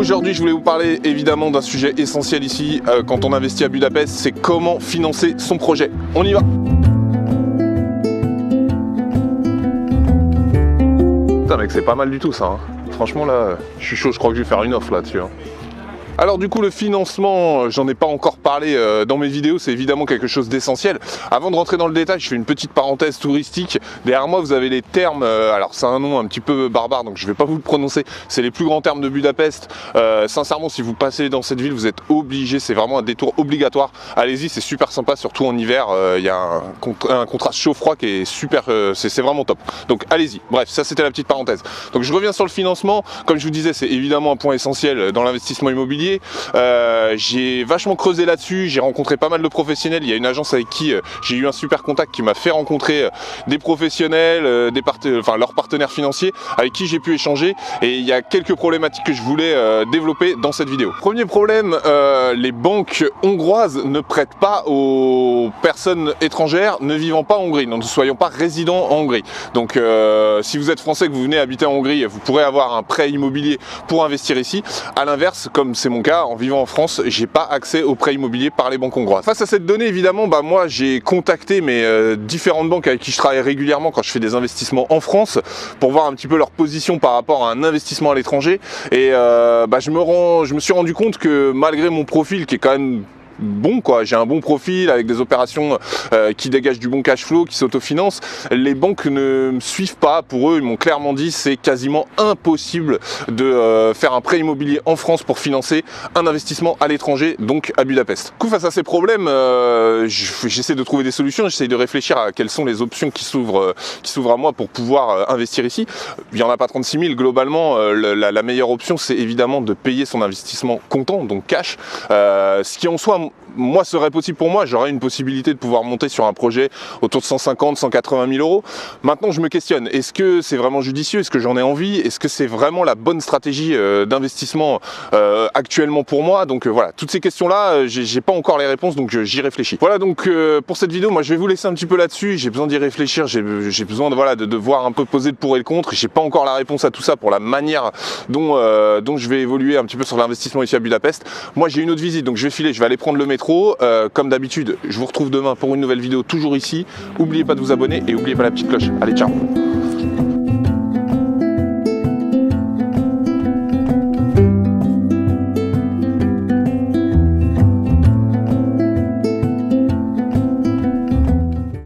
Aujourd'hui, je voulais vous parler évidemment d'un sujet essentiel ici quand on investit à Budapest, c'est comment financer son projet. On y va! Putain mec, c'est pas mal du tout ça. Hein. Franchement là, je suis chaud, je crois que je vais faire une offre là-dessus. Hein. Alors du coup le financement, j'en ai pas encore parlé dans mes vidéos, c'est évidemment quelque chose d'essentiel. Avant de rentrer dans le détail, je fais une petite parenthèse touristique. Derrière moi vous avez les termes, alors c'est un nom un petit peu barbare donc je vais pas vous le prononcer, c'est les plus grands termes de Budapest. Sincèrement si vous passez dans cette ville vous êtes obligé, c'est vraiment un détour obligatoire. Allez-y, c'est super sympa, surtout en hiver, il y a un contraste chaud-froid qui est super, c'est vraiment top. Donc allez-y, bref ça c'était la petite parenthèse. Donc je reviens sur le financement, comme je vous disais c'est évidemment un point essentiel dans l'investissement immobilier. J'ai vachement creusé là-dessus, j'ai rencontré pas mal de professionnels, il y a une agence avec qui j'ai eu un super contact qui m'a fait rencontrer des professionnels, leurs partenaires financiers avec qui j'ai pu échanger et il y a quelques problématiques que je voulais développer dans cette vidéo. Premier problème, les banques hongroises ne prêtent pas aux personnes étrangères ne vivant pas en Hongrie, donc ne soyons pas résidents en Hongrie. Donc si vous êtes français que vous venez habiter en Hongrie, vous pourrez avoir un prêt immobilier pour investir ici. À l'inverse, comme c'est mon cas, en vivant en France, j'ai pas accès au prêt immobilier par les banques hongroises. Face à cette donnée, évidemment, moi j'ai contacté mes différentes banques avec qui je travaille régulièrement quand je fais des investissements en France pour voir un petit peu leur position par rapport à un investissement à l'étranger. Et je me suis rendu compte que malgré mon profil qui est quand même bon quoi, j'ai un bon profil avec des opérations qui dégagent du bon cash flow, qui s'autofinancent, les banques ne me suivent pas. Pour eux, ils m'ont clairement dit c'est quasiment impossible de faire un prêt immobilier en France pour financer un investissement à l'étranger, donc à Budapest. Du coup, face à ces problèmes, j'essaie de trouver des solutions, j'essaie de réfléchir à quelles sont les options qui s'ouvrent à moi pour pouvoir investir ici. Il n'y en a pas 36 000 globalement, la meilleure option c'est évidemment de payer son investissement comptant, donc cash, ce qui en soi moi serait possible pour moi, j'aurais une possibilité de pouvoir monter sur un projet autour de 150, 180 000 euros. Maintenant je me questionne, est-ce que c'est vraiment judicieux, est-ce que j'en ai envie, est-ce que c'est vraiment la bonne stratégie d'investissement actuellement pour moi? Donc voilà, toutes ces questions là, j'ai pas encore les réponses donc j'y réfléchis. Voilà donc pour cette vidéo, moi je vais vous laisser un petit peu là-dessus, j'ai besoin d'y réfléchir, j'ai besoin de voir un peu poser le pour et le contre, j'ai pas encore la réponse à tout ça pour la manière dont je vais évoluer un petit peu sur l'investissement ici à Budapest. Moi j'ai une autre visite donc je vais filer, je vais aller prendre le métro, comme d'habitude je vous retrouve demain pour une nouvelle vidéo toujours ici. N'oubliez pas de vous abonner et n'oubliez pas la petite cloche. Allez, ciao!